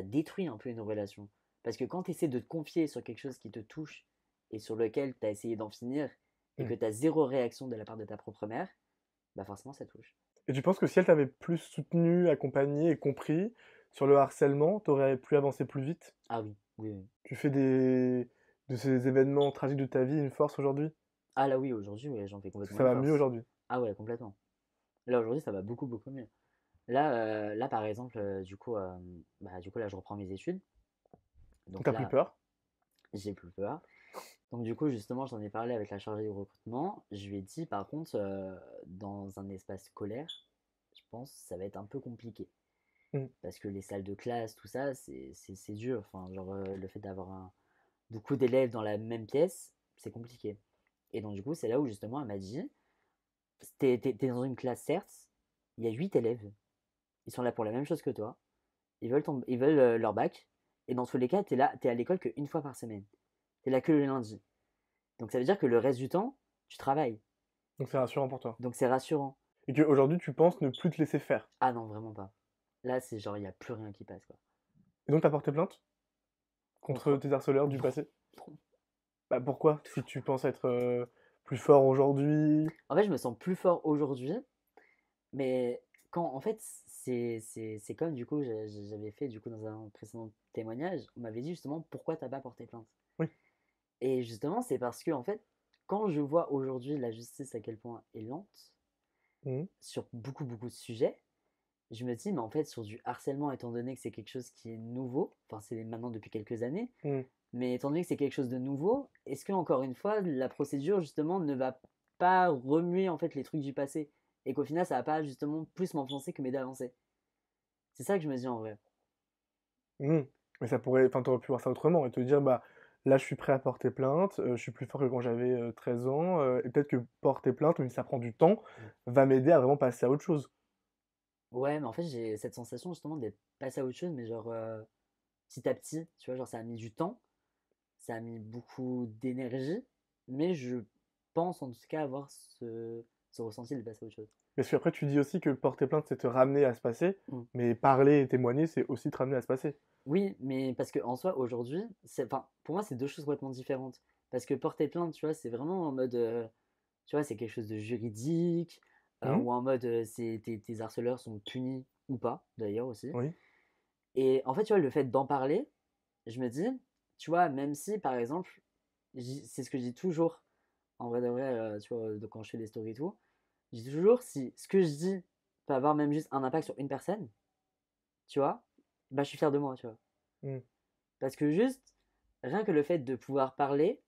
détruit un peu une relation. Parce que quand tu essaies de te confier sur quelque chose qui te touche et sur lequel tu as essayé d'en finir et Mm. que tu as zéro réaction de la part de ta propre mère, bah forcément ça touche. Et tu penses que si elle t'avait plus soutenu, accompagné et compris sur le harcèlement, t'aurais pu avancer plus vite? Ah oui, oui, oui. Tu fais de ces événements tragiques de ta vie une force aujourd'hui? Ah là oui, aujourd'hui, ouais, j'en fais Parce que complètement ça une va mieux force. aujourd'hui. Ah ouais, complètement. Là aujourd'hui, ça va beaucoup, beaucoup mieux. Là par exemple, du coup, là, je reprends mes études. Donc Donc t'as plus là, peur? j'ai plus peur. Donc du coup, justement, j'en ai parlé avec la chargée du recrutement. Je lui ai dit, par contre, dans un espace scolaire, je pense que ça va être un peu compliqué. Mm. Parce que les salles de classe, tout ça, c'est dur. Enfin, genre, le fait d'avoir beaucoup d'élèves dans la même pièce, c'est compliqué. Et donc, du coup, c'est là où, justement, elle m'a dit, t'es dans une classe, certes, il y a 8 élèves. Ils sont là pour la même chose que toi. Ils veulent leur bac. Et dans tous les cas, t'es à l'école qu'une fois par semaine. T'es là que le lundi. Donc, ça veut dire que le reste du temps, tu travailles. Donc c'est rassurant pour toi. Donc, c'est rassurant. Et qu'aujourd'hui, tu penses ne plus te laisser faire. Ah non, vraiment pas. Là, c'est genre, il n'y a plus rien qui passe, quoi. Et donc t'as porté plainte contre Contre. tes harceleurs du Non, passé? non. Bah pourquoi? Si tu penses être plus fort aujourd'hui. En fait, je me sens plus fort aujourd'hui. Mais en fait, c'est comme du coup, j'avais fait du coup dans un précédent témoignage, on m'avait dit justement pourquoi t'as pas porté plainte. Oui. Et justement, c'est parce que en fait, quand je vois aujourd'hui la justice à quel point est lente Mhm. sur beaucoup, beaucoup de sujets, je me dis, mais en fait, sur du harcèlement, étant donné que c'est quelque chose qui est nouveau, enfin, c'est maintenant depuis quelques années, Mhm. mais étant donné que c'est quelque chose de nouveau, est-ce que, encore une fois, la procédure, justement, ne va pas remuer, en fait, les trucs du passé et qu'au final, ça va pas, justement, plus m'enfoncer que m'aider à avancer? C'est ça que je me dis, en vrai. Mhm. Mais ça pourrait, enfin t'aurais pu voir ça autrement et te dire bah là je suis prêt à porter plainte, je suis plus fort que quand j'avais 13 ans, et peut-être que porter plainte, même si ça prend du temps, va m'aider à vraiment passer à autre chose. Ouais, mais en fait, j'ai cette sensation, justement, d'être passé à autre chose, mais genre, petit à petit, tu vois, genre, ça a mis du temps, ça a mis beaucoup d'énergie, mais je pense, en tout cas, avoir ce ressenti de passer à autre chose. Parce qu'après tu dis aussi que porter plainte c'est te ramener à se passer, Mm. mais parler et témoigner c'est aussi te ramener à se passer. Oui, mais parce que en soi, aujourd'hui, enfin, pour moi, c'est deux choses complètement différentes. Parce que porter plainte, tu vois, c'est vraiment en mode, tu vois, c'est quelque chose de juridique, Mhm. ou en mode, tes harceleurs sont punis ou pas, d'ailleurs aussi. Oui. Et en fait, tu vois, le fait d'en parler, je me dis, tu vois, même si, par exemple, c'est ce que je dis toujours, en vrai de vrai, tu vois, quand je fais des stories et tout, je dis toujours, si ce que je dis peut avoir même juste un impact sur une personne, tu vois, bah, je suis fier de moi, tu vois. Mhm. Parce que juste, rien que le fait de pouvoir parler,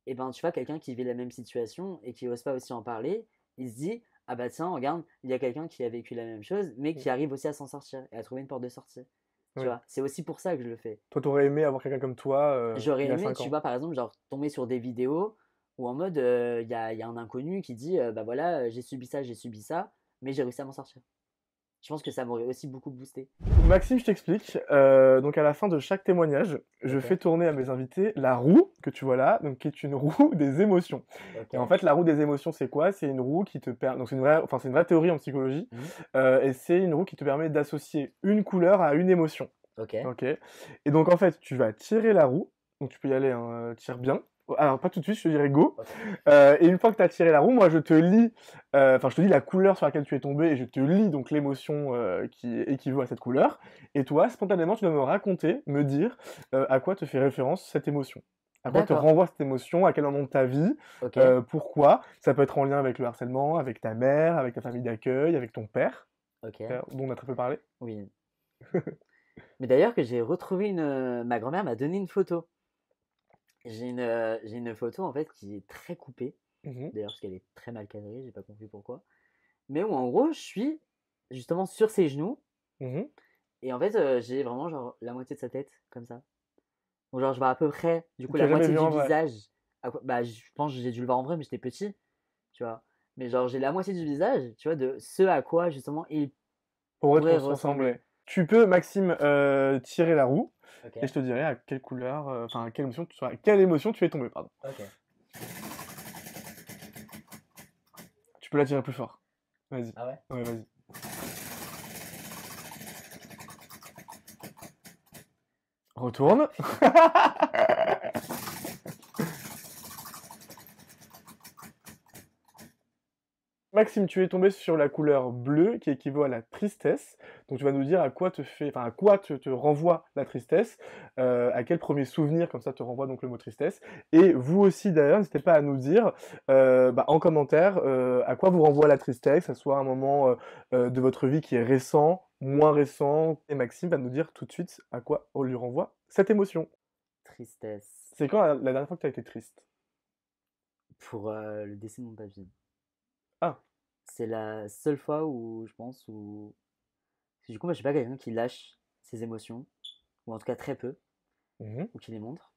et ben tu vois, quelqu'un qui vit la même situation et qui n'ose pas aussi en parler, il se dit, ah bah tiens, regarde, il y a quelqu'un qui a vécu la même chose, mais qui arrive aussi à s'en sortir et à trouver une porte de sortie. Tu Oui. vois, c'est aussi pour ça que je le fais. Toi t'aurais aimé avoir quelqu'un comme toi J'aurais il y a aimé, 5 tu ans. vois, par exemple, genre tomber sur des vidéos où en mode, il y a un inconnu qui dit, bah voilà, j'ai subi ça, mais j'ai réussi à m'en sortir. Je pense que ça m'aurait aussi beaucoup boosté. Maxime, je t'explique. Donc à la fin de chaque témoignage, je Ok, fais tourner à mes invités la roue que tu vois là, donc qui est une roue des émotions. ok. Et en fait, la roue des émotions, c'est quoi? C'est une roue qui te permet. Donc c'est une vraie théorie en psychologie, Mhm. et c'est une roue qui te permet d'associer une couleur à une émotion. Ok, Ok. Et donc en fait, tu vas tirer la roue. Donc tu peux y aller, hein, tire bien. Alors pas tout de suite, je te dirais go. ok. Et une fois que tu as tiré la roue, moi je te lis, enfin je te dis la couleur sur laquelle tu es tombé et je te lis donc l'émotion qui équivaut à cette couleur. Et toi, spontanément, tu dois me raconter, me dire à quoi te fait référence cette émotion. À quoi te D'accord, renvoie cette émotion, à quel moment de ta vie, ok, pourquoi. Ça peut être en lien avec le harcèlement, avec ta mère, avec ta famille d'accueil, avec ton père, ok. dont on a très peu parlé. Oui. Mais d'ailleurs que j'ai retrouvé ma grand-mère m'a donné une photo. J'ai une photo en fait qui est très coupée, Mhm, d'ailleurs parce qu'elle est très mal cadrée, j'ai pas compris pourquoi. Mais où en gros je suis justement sur ses genoux mhm. et en fait j'ai vraiment genre la moitié de sa tête comme ça. Donc genre je vois à peu près du coup Tu la l'as jamais moitié vu du en vrai. visage. Bah je pense que j'ai dû le voir en vrai mais j'étais petit, tu vois. Mais genre j'ai la moitié du visage, tu vois, de ce à quoi justement il Pourrait te pourrait ressembler. ressembler. Tu peux, Maxime, tirer la roue, Ok, et je te dirai à quelle couleur, enfin, à quelle émotion tu es tombé, pardon. ok. Tu peux la tirer plus fort. Vas-y. Ah ouais? Ouais, vas-y. Retourne. Maxime, tu es tombé sur la couleur bleue qui équivaut à la tristesse. Donc tu vas nous dire à quoi à quoi te renvoie la tristesse, à quel premier souvenir comme ça te renvoie donc le mot tristesse. Et vous aussi d'ailleurs, n'hésitez pas à nous dire en commentaire à quoi vous renvoie la tristesse, que ce soit un moment de votre vie qui est récent, moins récent. Et Maxime va nous dire tout de suite à quoi on lui renvoie cette émotion. Tristesse. C'est quand la dernière fois que tu as été triste? Pour le décès de mon papy. Ah, C'est la seule fois où je pense où. Parce que du coup, moi, je suis pas quelqu'un qui lâche ses émotions, ou en tout cas très peu, mhm. ou qui les montre.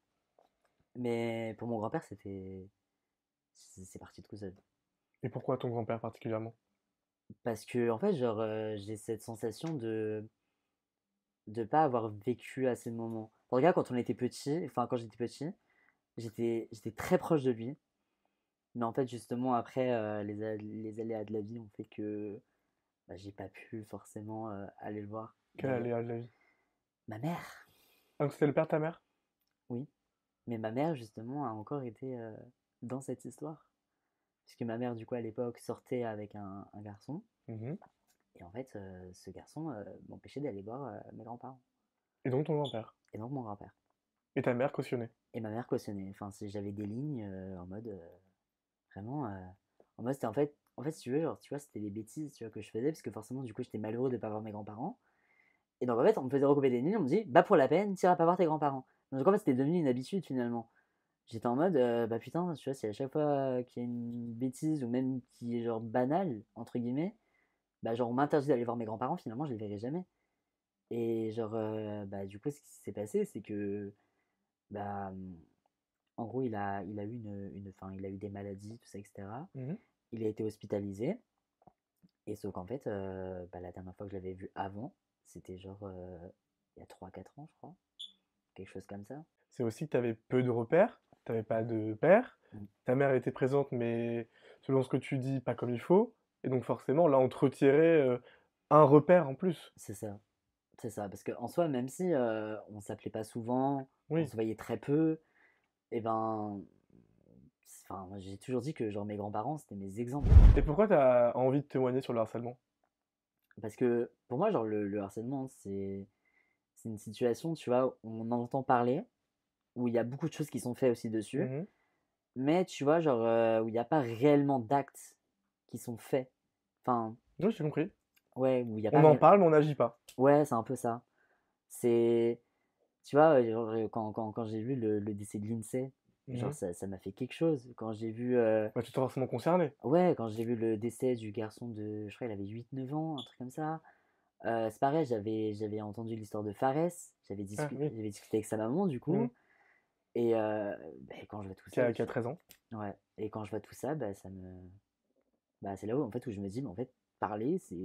Mais pour mon grand-père, c'est parti de tout seul. Et pourquoi ton grand-père particulièrement? Parce que, en fait, genre, j'ai cette sensation de pas avoir vécu assez de moments. Regarde, quand on était petit, enfin, quand j'étais petit, j'étais très proche de lui. Mais en fait, justement, après, les aléas de la vie ont fait que bah, j'ai pas pu forcément aller le voir. Quel aléa de la vie? Ma mère, Ah, donc c'était le père de ta mère? oui. Mais ma mère, justement, a encore été dans cette histoire. Puisque ma mère, du coup, à l'époque, sortait avec un garçon. Mhm. Et en fait, ce garçon m'empêchait d'aller voir mes grands-parents. Et donc ton grand-père? Et donc mon grand-père. Et ta mère cautionnée? Et ma mère cautionnait. Enfin, j'avais des lignes en mode vraiment. En mode, c'était en fait, si tu veux, genre, tu vois, c'était des bêtises tu vois, que je faisais. Parce que forcément, du coup, j'étais malheureux de ne pas voir mes grands-parents. Et donc, en fait, on me faisait recouper des lignes. On me dit, bah, pour la peine, t'iras pas voir tes grands-parents. Donc, en fait, c'était devenu une habitude finalement. J'étais en mode, bah putain, tu vois, c'est à chaque fois qu'il y a une bêtise ou même qui est genre banale, entre guillemets, bah genre on m'interdit d'aller voir mes grands-parents, finalement je les verrai jamais. Et genre, bah du coup, ce qui s'est passé, c'est que, bah, en gros, il a eu enfin, il a eu des maladies, tout ça, etc. Mhm. Il a été hospitalisé. Et sauf qu'en fait, bah, la dernière fois que je l'avais vu avant, c'était genre il y a 3 4 ans, je crois. Quelque chose comme ça. C'est aussi que tu avais peu de repères, tu n'avais pas de père, Mm. ta mère était présente, mais selon ce que tu dis, pas comme il faut. Et donc forcément, là, on te retirait un repère en plus. C'est ça. C'est ça. Parce qu'en soi, même si on s'appelait pas souvent, on Oui. se voyait très peu, et ben. Enfin, moi, j'ai toujours dit que genre mes grands-parents, c'était mes exemples. Et pourquoi tu as envie de témoigner sur le harcèlement? Parce que pour moi, genre le harcèlement, c'est une situation, tu vois, où on en entend parler, où il y a beaucoup de choses qui sont faites aussi dessus, Mhm. mais tu vois, genre où il n'y a pas réellement d'actes qui sont faits. Enfin, Oui, j'ai compris. ouais, où il n'y a pas On en réellement. parle, mais on n'agit pas. Ouais, c'est un peu ça. C'est. Tu vois, genre, quand j'ai vu le décès de l'INSEE, genre Mhm. ça m'a fait quelque chose. Quand j'ai vu. Bah, tu t'es forcément concerné. Ouais, quand j'ai vu le décès du garçon de. Je crois qu'il avait 8 9 ans, un truc comme ça. C'est pareil, j'avais entendu l'histoire de Fares, Ah oui. j'avais discuté avec sa maman du Mhm. coup, et bah, quand je vois tout Qui ça, a, qui a 13 ans. ouais, et quand je vois tout ça, bah, bah, c'est là où en fait où je me dis, mais en fait, parler, c'est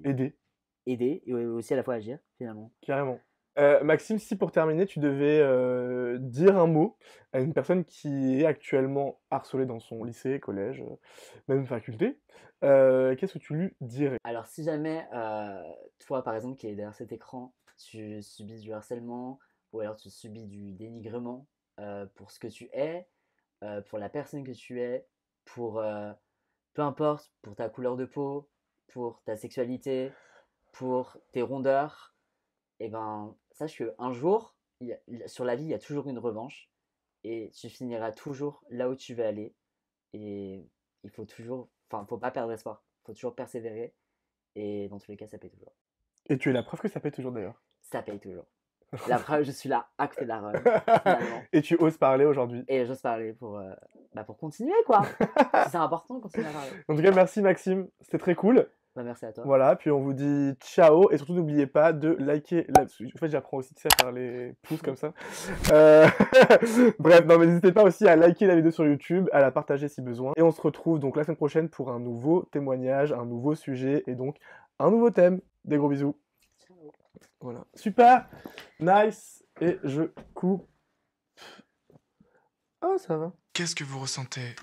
Aider, aider et aussi à la fois agir finalement. carrément. Maxime, si pour terminer, tu devais dire un mot à une personne qui est actuellement harcelée dans son lycée, collège, même faculté, qu'est-ce que tu lui dirais? Alors si jamais toi par exemple qui est derrière cet écran, tu subis du harcèlement ou alors tu subis du dénigrement pour ce que tu es, pour la personne que tu es, pour peu importe, pour ta couleur de peau, pour ta sexualité, pour tes rondeurs, et ben sache qu'un jour, sur la vie, il y a toujours une revanche et tu finiras toujours là où tu veux aller. Et il faut toujours, enfin, faut pas perdre espoir, faut toujours persévérer. Et dans tous les cas, ça paye toujours. Et tu es la preuve que ça paye toujours d'ailleurs. Ça paye toujours. La preuve, je suis là, acte la run, finalement. Et tu oses parler aujourd'hui. Et j'ose parler pour continuer, quoi. Si c'est important de continuer à parler. En tout cas, merci Maxime, c'était très cool. Bah, merci à toi. Voilà, puis on vous dit ciao et surtout n'oubliez pas de liker là-dessus. En fait, j'apprends aussi tu sais, à faire les pouces comme ça. Euh, Bref, non mais n'hésitez pas aussi à liker la vidéo sur YouTube, à la partager si besoin. Et on se retrouve donc la semaine prochaine pour un nouveau témoignage, un nouveau sujet et donc un nouveau thème. Des gros bisous. Ciao. Voilà, super, nice. Et je coupe. Ah, ça va. Qu'est-ce que vous ressentez?